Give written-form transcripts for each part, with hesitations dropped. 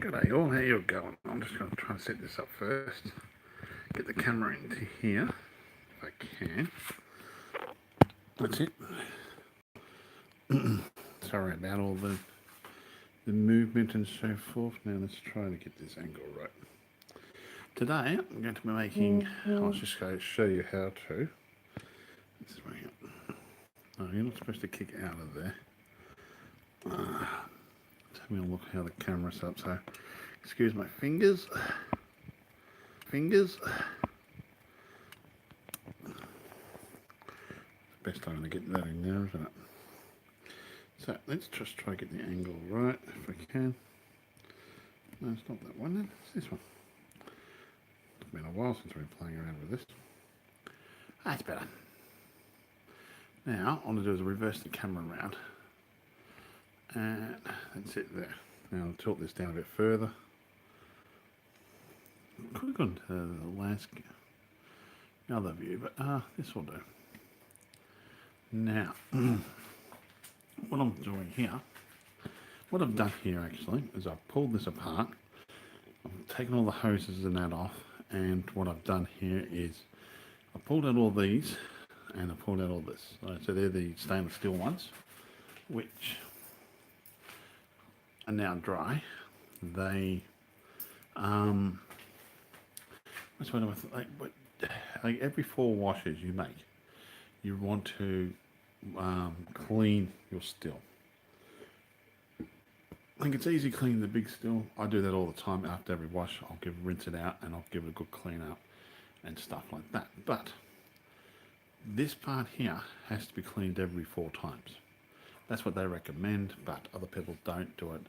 G'day all, how you going? I'm just going to try and set this up first. Get the camera into here, if I can. That's it. Sorry about all the movement and so forth. Now let's try to get this angle right. Today I'm going to be making, I'll just go show you how to. Let's bring it. Oh, you're not supposed to kick out of there. Let's have a look how the camera's up. So, excuse my fingers. Best time to get that in there, isn't it? So let's just try to get the angle right if I can. No, it's not that one then, it's this one. It's been a while since we've been playing around with this. That's better. Now, all I'm going to do is reverse the camera around. And that's it there. Now I'll tilt this down a bit further. Could have gone to the landscape, other view, but this will do. Now, what I'm doing here, what I've done here actually, is I've pulled this apart. I've taken all the hoses and that off, and what I've done here is I pulled out all these, and I pulled out all this. So they're the stainless steel ones, which are now dry. They, that's what like every 4 washes you make, you want to clean your still. I think it's easy cleaning the big still. I do that all the time. After every wash, I'll rinse it out and I'll give it a good clean up and stuff like that. But this part here has to be cleaned every 4 times. That's what they recommend, but other people don't do it.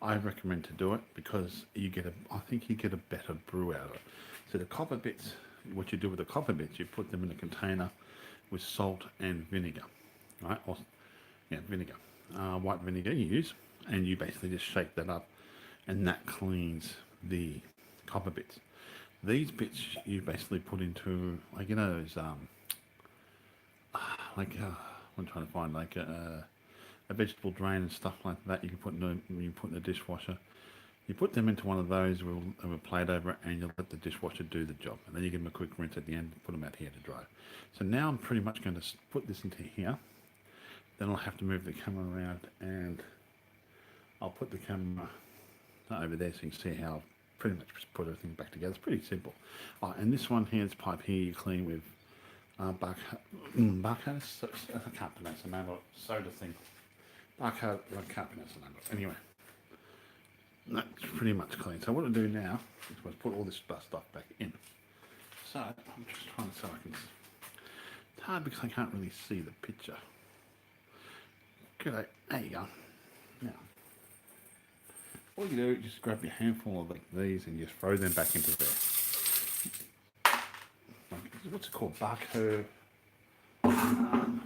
I recommend to do it because I think you get a better brew out of it. So the copper bits, what you do with the copper bits, you put them in a container with salt and vinegar, right? Or, yeah, vinegar, white vinegar you use, and you basically just shake that up, and that cleans the copper bits. These bits you basically put into, like, you know, those, I'm trying to find, like a vegetable drain and stuff like that. You can put in the dishwasher. You put them into one of those with a plate over it, and you let the dishwasher do the job. And then you give them a quick rinse at the end and put them out here to dry. So now I'm pretty much going to put this into here. Then I'll have to move the camera around, and I'll put the camera over there so you can see how I've pretty much put everything back together. It's pretty simple. Oh, and this one here, this pipe here, you clean with Barcode. I can't pronounce the name of it. Soda thing. Barcode. I can't pronounce the name of it. Anyway. That's pretty much clean. So what I'll do now is put all this stuff back in. So I'm just trying so I can. It's hard because I can't really see the picture. Good, there you go. Now, all you do is just grab your handful of like these and just throw them back into there. What's it called? Barcode. I'm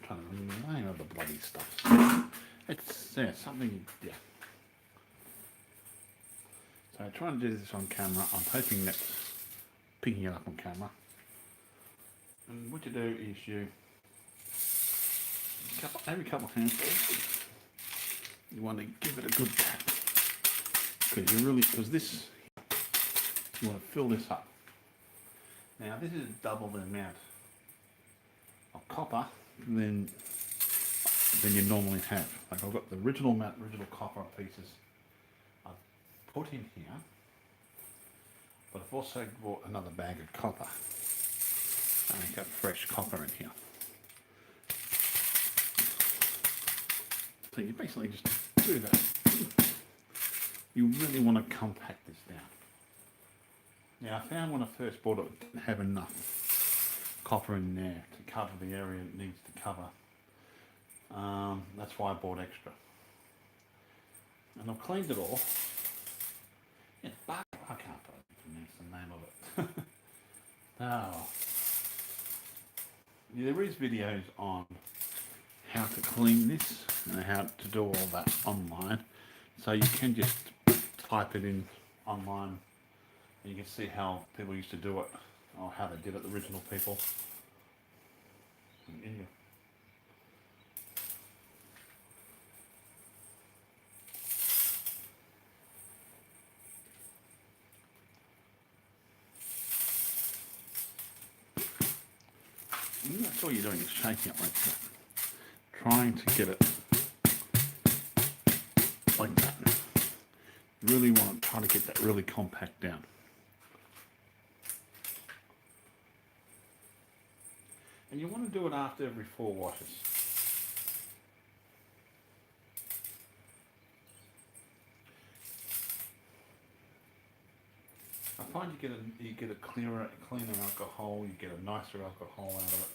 trying to remember the name of the bloody stuff. It's something, yeah. So I'm trying to do this on camera. I'm hoping that's picking it up on camera. And what you do is every couple of handfuls, you want to give it a good tap. Because this, you want to fill this up. Now this is double the amount of copper than you normally have. Like I've got the original copper pieces I've put in here, but I've also bought another bag of copper. And I've got fresh copper in here. So you basically just do that. You really want to compact this down. Now I found when I first bought it, it didn't have enough copper in there to cover the area it needs to cover. That's why I bought extra. And I've cleaned it all. It's I can't pronounce the name of it. Oh. Yeah, there is videos on how to clean this and how to do all that online. So you can just type it in online and you can see how people used to do it, or how they did it, the original people. And So all you're doing is shaking it like that, trying to get it like that. You really want to try to get that really compact down. And you want to do it after every 4 washes. I find you get a cleaner alcohol, you get a nicer alcohol out of it.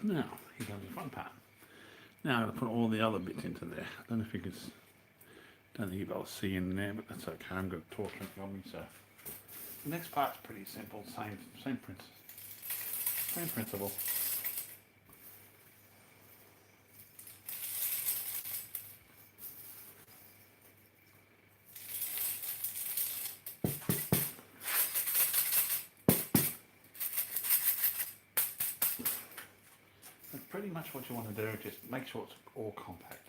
Now, here comes the fun part. Now I'm going to put all the other bits into there. I don't know if you can, don't think you'll be able to see in there, but that's okay. I'm going to torch it for me, so. The next part's pretty simple, same principle. That's pretty much what you want to do, just make sure it's all compacted.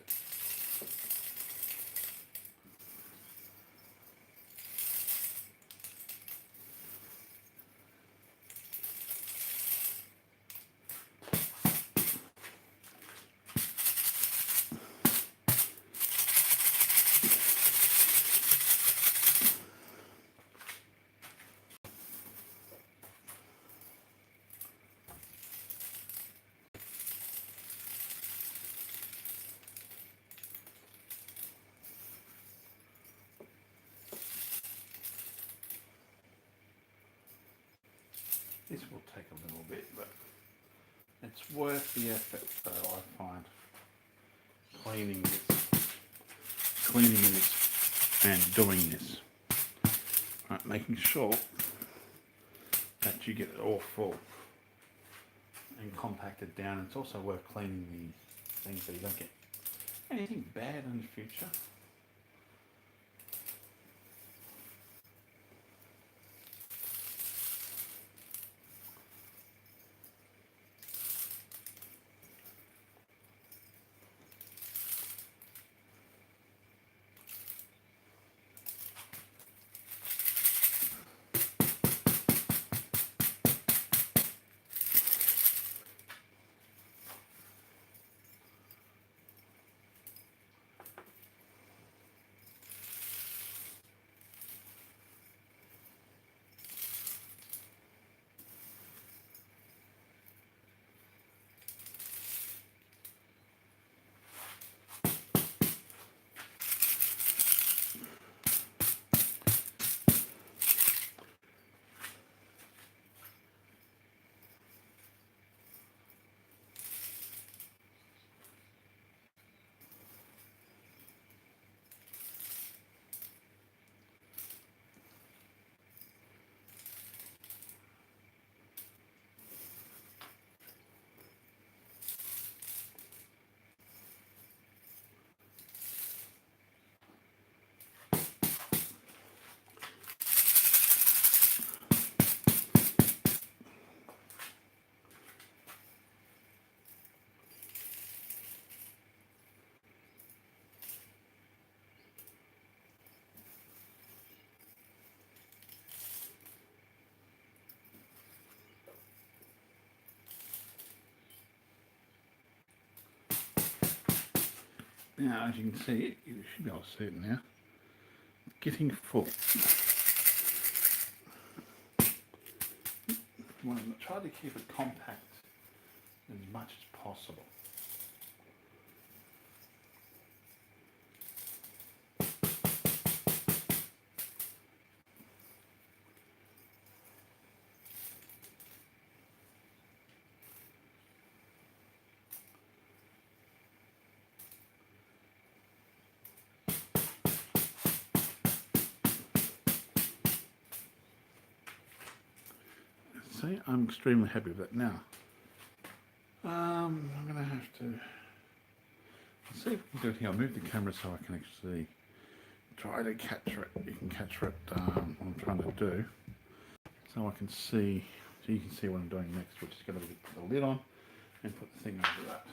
This will take a little bit, but it's worth the effort, though, I find. Cleaning this and doing this. Right, making sure that you get it all full and compacted down. It's also worth cleaning the things so you don't get anything bad in the future. Now, as you can see, you should be able to see it now. Getting full. You want to try to keep it compact as much as possible. See, I'm extremely happy with that now. I'm going to have to see if we can do it here. I'll move the camera so I can actually try to capture it. You can capture it what I'm trying to do. So I can see, so you can see what I'm doing next. We're just going to put the lid on and put the thing over that.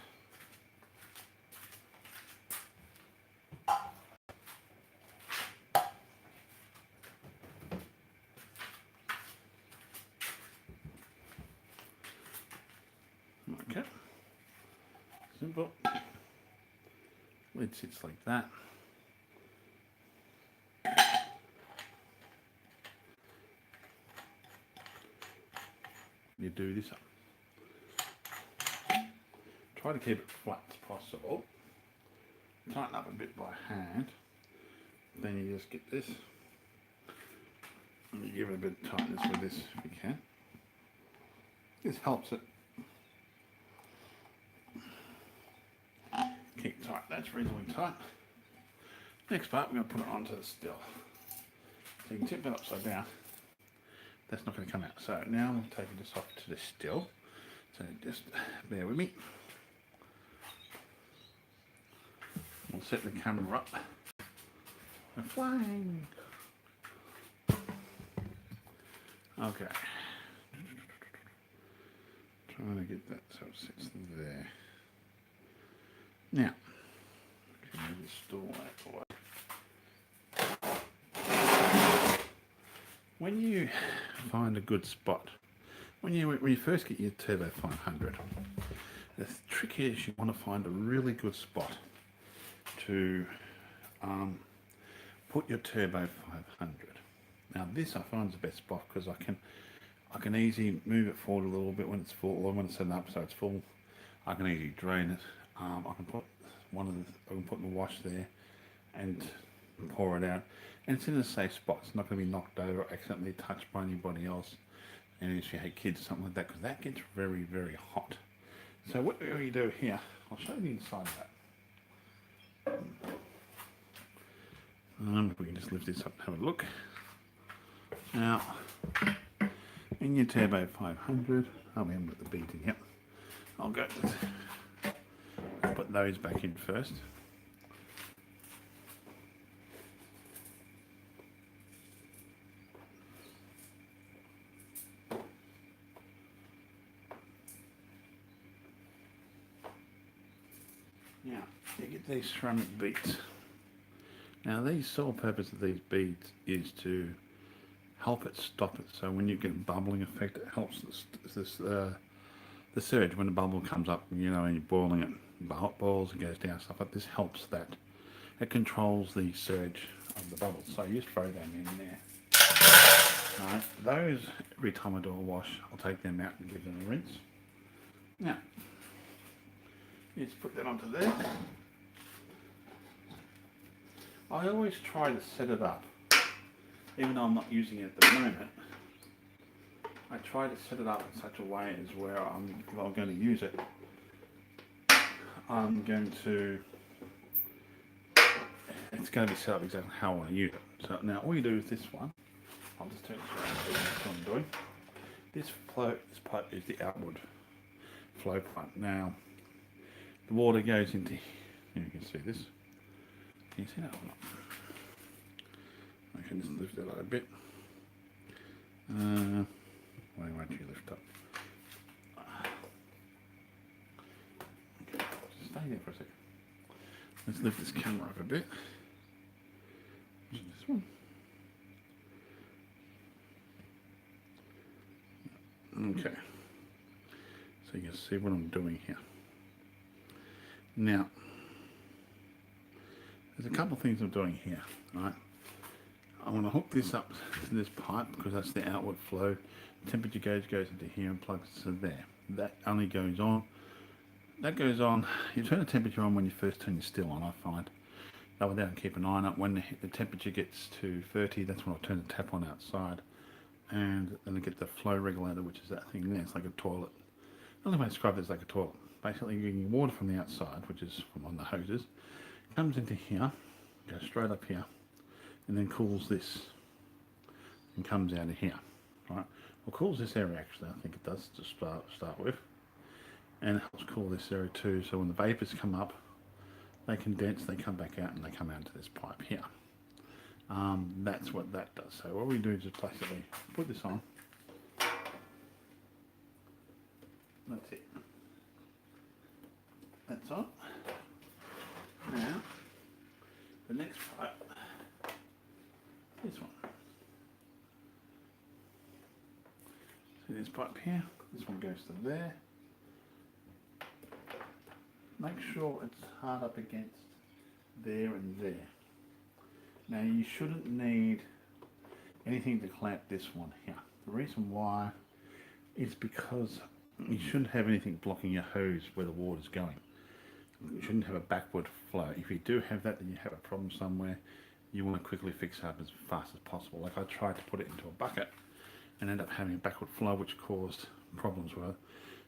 simple. Lid sits like that. You do this up. Try to keep it flat as possible. Tighten up a bit by hand. Then you just get this. And you give it a bit of tightness with this if you can. This helps it. Keep tight, that's reasonably tight. Next part, we're going to put it onto the still. So you can tip that upside down. That's not going to come out. So now I'm taking this off to the still. So just bear with me. We'll set the camera up. We're flying. Okay. Trying to get that so it sits there. Now, move the stool out the way. When you find a good spot, when you first get your Turbo 500, the trick is you want to find a really good spot to put your Turbo 500. Now this I find is the best spot because I can easily move it forward a little bit when it's full, or when it's set up so it's full. I can easily drain it. I can put my wash there and pour it out, and it's in a safe spot. It's not going to be knocked over or accidentally touched by anybody else. And if you have kids or something like that, because that gets very, very hot. So what we do here, I'll show you the inside of that. If we can just lift this up and have a look. Now, in your Turbo 500, we haven't got the bead in yet. I'll put those back in first. Now, you get these ceramic beads. Now, the sole purpose of these beads is to help it stop it. So when you get a bubbling effect, it helps the surge. When the bubble comes up, and you're boiling it, hot boils and goes down, stuff like this helps that. It controls the surge of the bubbles. So you just throw them in there. Right, those, every time I do a wash, I'll take them out and give them a rinse. Now, you just put that onto there. I always try to set it up, even though I'm not using it at the moment. I try to set it up in such a way as where if I'm going to use it, it's going to be set up exactly how I want to use it. So now all you do with this one, I'll just turn this around, that's what I'm doing. This pipe is the outward flow pipe. Now, the water goes into here. You can see this. Can you see that or not? I can just lift that up a bit. Why won't you lift up? Okay, just stay there for a second. Let's lift this camera up a bit. This one. Okay. So you can see what I'm doing here. Now, there's a couple of things I'm doing here, right? I want to hook this up to this pipe because that's the outward flow. Temperature gauge goes into here and plugs to there. That only goes on. That goes on. You turn the temperature on when you first turn your still on, I find. That way down and keep an eye on it. When the temperature gets to 30, that's when I'll turn the tap on outside. And then I get the flow regulator, which is that thing there. It's like a toilet. The only way to describe it is like a toilet. Basically, you're getting water from the outside, which is from on the hoses. Comes into here, goes straight up here, and then cools this and comes out of here. Right? Well, cools this area actually, I think it does to start with, and it helps cool this area too. So when the vapors come up, they condense, they come back out, and they come out into this pipe here. That's what that does. So what we do is just basically put this on. That's it. That's on. Now, the next pipe, this one. See this pipe here? This one goes to there. make sure it's hard up against there and there. Now you shouldn't need anything to clamp this one here. The reason why is because you shouldn't have anything blocking your hose where the water's going. You shouldn't have a backward flow. If you do have that, then you have a problem somewhere. You want to quickly fix it up as fast as possible. Like I tried to put it into a bucket and end up having a backward flow, which caused problems with it.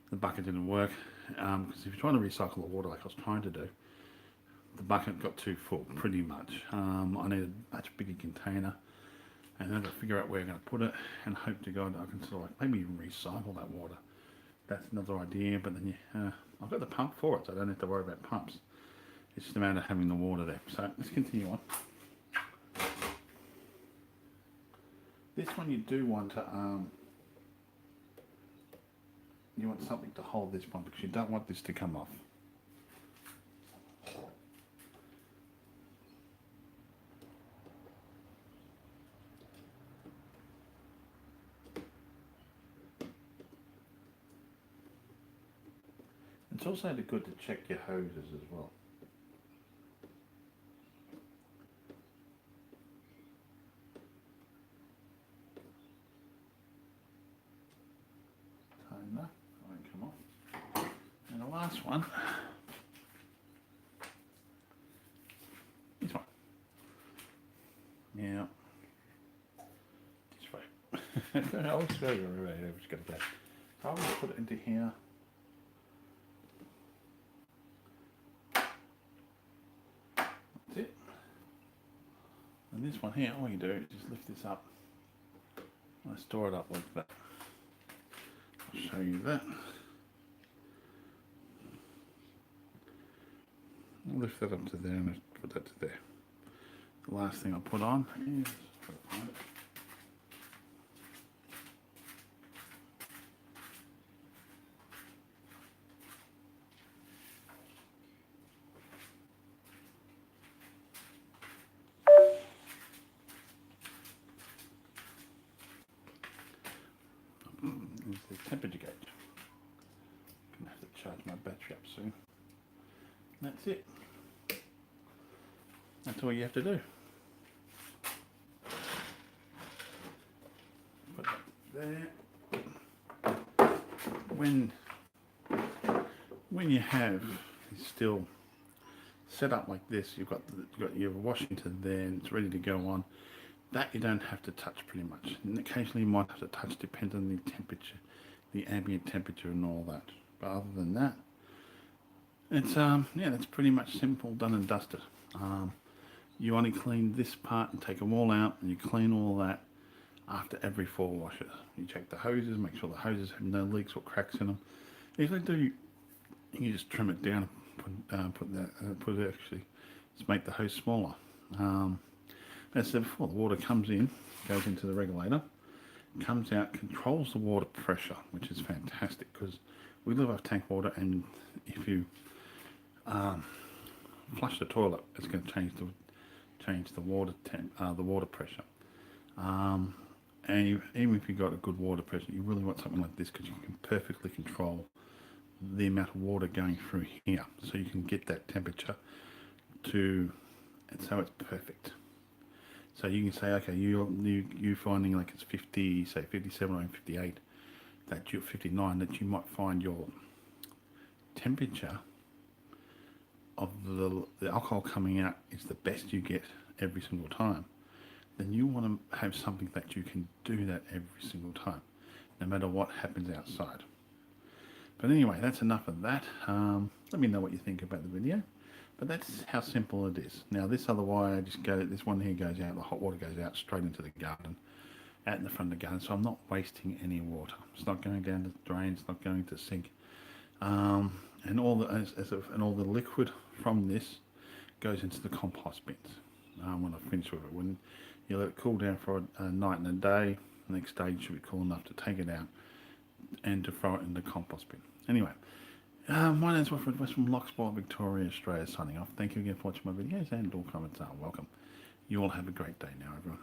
The bucket didn't work because if you're trying to recycle the water like I was trying to do, the bucket got too full pretty much. I needed a much bigger container, and then I figure out where I'm going to put it, and hope to God I can sort of like maybe even recycle that water. That's another idea, but then I've got the pump for it, so I don't have to worry about pumps. It's just a matter of having the water there. So let's continue on. This one you do want to you want something to hold this one because you don't want this to come off. It's also good to check your hoses as well. Tighten that, I won't come off. And the last one, this one. Now, this way. I always feel you're right, I've just got to go. So I'll just put it into here. It. And this one here, all you do is just lift this up. I store it up like that. I'll show you that. I'll lift that up to there and put that to there. The last thing I'll put on is the temperature gauge. I'm gonna have to charge my battery up soon. That's it. That's all you have to do. Put that there. When you have it still set up like this, you've got your Washington there and it's ready to go on. That you don't have to touch pretty much. And occasionally you might have to touch, depends on the temperature, the ambient temperature and all that. But other than that, it's yeah, that's pretty much simple, done and dusted. You only clean this part and take them all out, and you clean all that after every 4 washes. You check the hoses, make sure the hoses have no leaks or cracks in them. If they do, you can just trim it down and put it actually, just make the hose smaller. As I said before, the water comes in, goes into the regulator, comes out, controls the water pressure, which is fantastic because we live off tank water, and if you flush the toilet, it's going to change the water pressure. And even if you've got a good water pressure, you really want something like this because you can perfectly control the amount of water going through here, so you can get that temperature and so it's perfect. So you can say, okay, you finding like it's 50, say 57 or 58, that you're 59, that you might find your temperature of the alcohol coming out is the best you get every single time. Then you want to have something that you can do that every single time, no matter what happens outside. But anyway, that's enough of that. Let me know what you think about the video. But that's how simple it is. Now this other wire, this one here goes out, the hot water goes out straight into the garden, out in the front of the garden, so I'm not wasting any water. It's not going down the drain, it's not going to sink. And all the liquid from this goes into the compost bins when I finish with it. When you let it cool down for a night and a day, the next day it should be cool enough to take it out and to throw it in the compost bin. Anyway, my name is Wilfred West from Lochsport, Victoria, Australia, signing off. Thank you again for watching my videos, and all comments are welcome. You all have a great day now, everyone.